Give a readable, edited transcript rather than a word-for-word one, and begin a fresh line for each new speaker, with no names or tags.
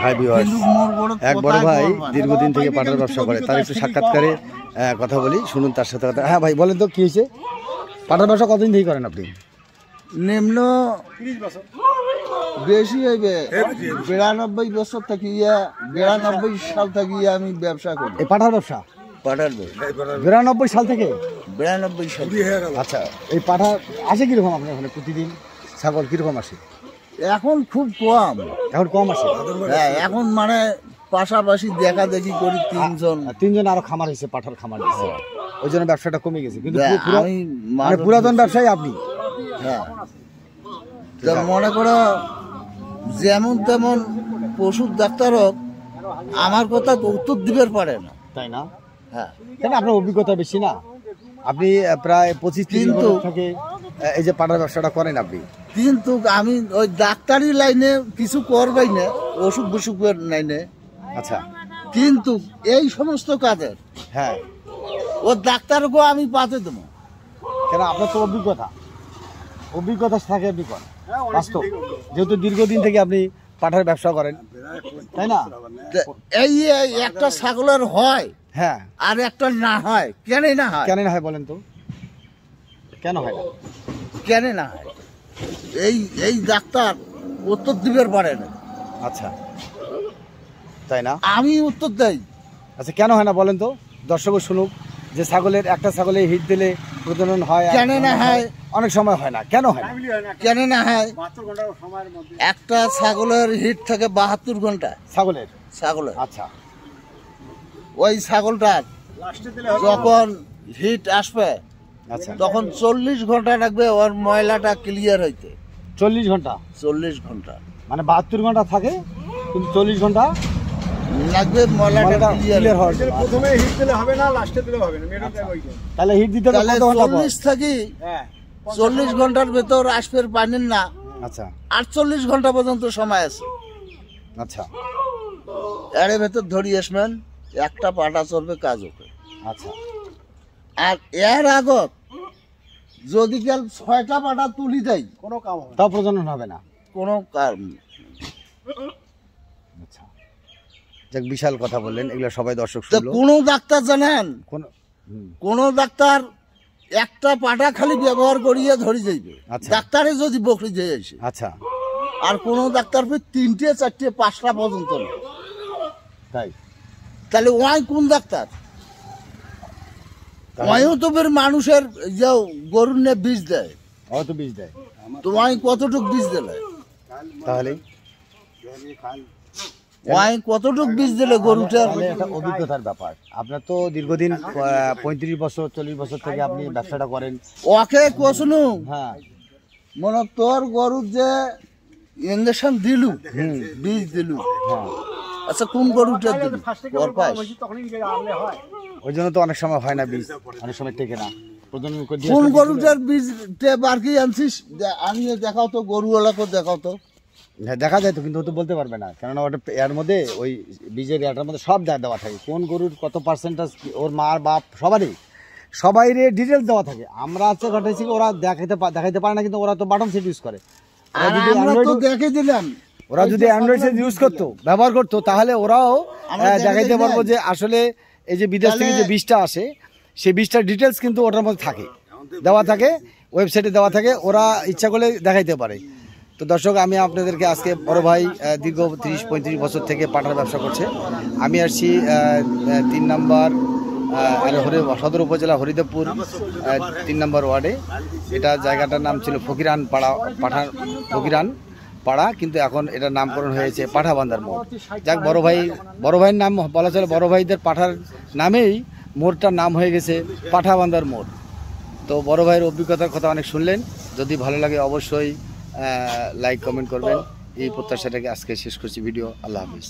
Hi viewers, এক বড় ভাই দীর্ঘদিন থেকে পাঠার ব্যবসা করে, তার একটু সাক্ষাৎকারে কথা বলি, শুনুন তার সাথে কথা। হ্যাঁ ভাই বলেন তো কি হয়েছে, পাঠার ব্যবসা কতদিন থেকে করেন আপনি?
নিম্ন 30 বছর, বেশি হইবে 92 বছর থেকে 92 সাল থেকে আমি ব্যবসা করি।
এই পাঠার ব্যবসা?
পাঠার
92 সাল থেকে?
92 সাল।
আচ্ছা, এই পাঠা আসে কিরকম আপনার ওখানে প্রতিদিন? ছাগল কিরকম আসে?
এখন খুব কম।
এখন কম আসে?
হ্যাঁ, এখন মানে পাশাপাশি দেখা দেখি করি তিনজন
আরো খামার হয়েছে, পাঠার খামার হয়েছে, ওই জন্য ব্যবসাটা কমে গেছে। কিন্তু
আমি
মানে পুরাতন ব্যবসায়ী আপনি?
হ্যাঁ, মনে করো যেমন তেমন পশুর ডাক্তার হোক, আমার কথা তো উত্তর দিতে পারে না,
তাই না?
হ্যাঁ,
কেন আপনার অভিজ্ঞতা বেশি না? আপনি প্রায় 25-30 বছর থেকে এই যে পাঠার ব্যবসাটা করেন আপনি।
কিন্তু আমি ওই ডাক্তারি লাইনে কিছু করবাই না, অসুখ বিসুখের লাইনে।
আচ্ছা,
কিন্তু এই সমস্ত কাজের
হ্যাঁ
ও ডাক্তারকে আমি পাতে দেবো
কেন? আপনার তো অভিজ্ঞতা থাকে, আপনি করেন বাস্তব, যেহেতু দীর্ঘদিন থেকে আপনি পাঠার ব্যবসা করেন, তাই না?
এই একটা ছাগলের হয়,
হ্যাঁ,
আর একটা না হয়। কেন না হয়?
কেন না হয় বলেন তো, কেন হয় না?
কেন না হয় এই ডাক্তার উত্তর দিতে পারে না।
আচ্ছা, তাই না?
আমি উত্তর দেই।
আচ্ছা, কেন হয় না বলেন তো, দর্শক শুনুক। যে ছাগলের একটা ছাগলে হিট দিলে প্রজনন হয়,
কেন না হয়?
অনেক সময় হয় না, কেন হয় না?
কেন না হয়? একটা ছাগলের হিট থাকে 72 ঘন্টা।
ছাগলের?
আচ্ছা, ওই ছাগলটার যখন হিট আসবে,
আচ্ছা,
তখন 40 ঘন্টা লাগবে ওর ময়লাটা ক্লিয়ার হইতে।
40 ঘন্টা?
40 ঘন্টা
মানে 72 ঘন্টা থাকে, কিন্তু 40 ঘন্টা
লাগবে ময়লাটা ক্লিয়ার হওয়ার।
প্রথমে হিট দিলে হবে না, লাস্টে দিলে হবে না।
তাহলে হিট দিতে কত ঘন্টা?
40 থেকে 40 ঘন্টার ভেতর আসবে পানির না।
আচ্ছা,
48 ঘন্টা পর্যন্ত সময় আছে।
আচ্ছা,
এর ভেতর ধরি আসবেন, একটা পাটা চলবে কাজ হবে।
আচ্ছা,
আর এর আগত যদি কাল 6টা পাটা তুলি দেয়,
কোনো কাম হবে না,
তাও প্রজনন হবে না,
কোনো কারণ।
আচ্ছা, যাক, বিশাল কথা বললেন, এগুলো সবাই দর্শক
তো
শুনলো।
কোন ডাক্তার জানেন, কোন ডাক্তার একটা পাটা খালি ব্যবহার করিয়ে ধরে যাইবে।
আচ্ছা,
ডাক্তারে যদি বকরি দিয়ে আসে।
আচ্ছা,
আর কোন ডাক্তার 3টে 4টে 5টা পর্যন্ত না।
তাই?
তাহলে ওয়াই কোন ডাক্তার? ওয়াইও তো বের মানুষের যে গরুর নে বীজ দেয়,
অত বীজ দেয়,
তো ওয়াই কতটুক বীজ দিলে?
তাহলে
ওয়াই কতটুক বীজ দিলে গরুটার?
একটা অভিজ্ঞতার ব্যাপার। আপনার তো দীর্ঘদিন 35 বছর 40 বছর থেকে আপনি ব্যবসাটা করেন।
ওকে কোসনু,
হ্যাঁ,
মনে তোর গরুর যে ইঞ্জেকশন দিলু, বীজ দিলু,
হ্যাঁ,
আচ্ছা কোন গরুটার দিলু?
ওই জন্য তো অনেক সময় হয় না বীজ, অনেক সময় টেকে না প্রজনন করে।
কোন গরুটার বীজ বারকি আনছিস? আমি দেখাও তো, গরুওয়ালাকে দেখাও তো।
হ্যাঁ, দেখা যায় তো, কিন্তু ও তো বলতে পারবে না, কেননা ওটা এর মধ্যে ওই বীজের এটার মধ্যে সব দেওয়া থাকে, কোন গরুর কত পার্সেন্টেজ, ওর মার বাপ সবাইরে ডিটেলস দেওয়া থাকে। আমরা আছে ঘটেছি, ওরা দেখাইতে পারে না, কিন্তু ওরা তো বাটন সেট ইউজ করে। ওরা যদি অ্যান্ড্রয়েড সেট ইউজ করতো, ব্যবহার করতো, তাহলে ওরাও দেখাইতে পারবো যে আসলে এই যে বিদেশ থেকে যে বীজটা আসে, সেই বীজটার ডিটেলস কিন্তু ওটার মধ্যে থাকে, দেওয়া থাকে, ওয়েবসাইটে দেওয়া থাকে, ওরা ইচ্ছা করলে দেখাইতে পারে। তো দর্শক, আমি আপনাদেরকে আজকে বড় ভাই দীর্ঘ 30-35 বছর থেকে পাঠার ব্যবসা করছে। আমি আসছি 3 নম্বর সদর উপজেলা হরিদেবপুর 3 নম্বর ওয়ার্ডে। এটা জায়গাটার নাম ছিল ফকিরান পাড়া, কিন্তু এখন এটার নামকরণ হয়েছে পাঠাবান্ধার মোড়। যাক, বড় ভাইয়ের নাম বলা চলে, বড় ভাইদের পাঠার নামেই মোড়টার নাম হয়ে গেছে পাঠাবান্ধার মোড়। তো বড় ভাইয়ের অভিজ্ঞতার কথা অনেক শুনলেন, যদি ভালো লাগে অবশ্যই লাইক কমেন্ট করবেন। এই প্রত্যাশাটাকে আজকে শেষ করছি ভিডিও। আল্লাহ হাফিজ।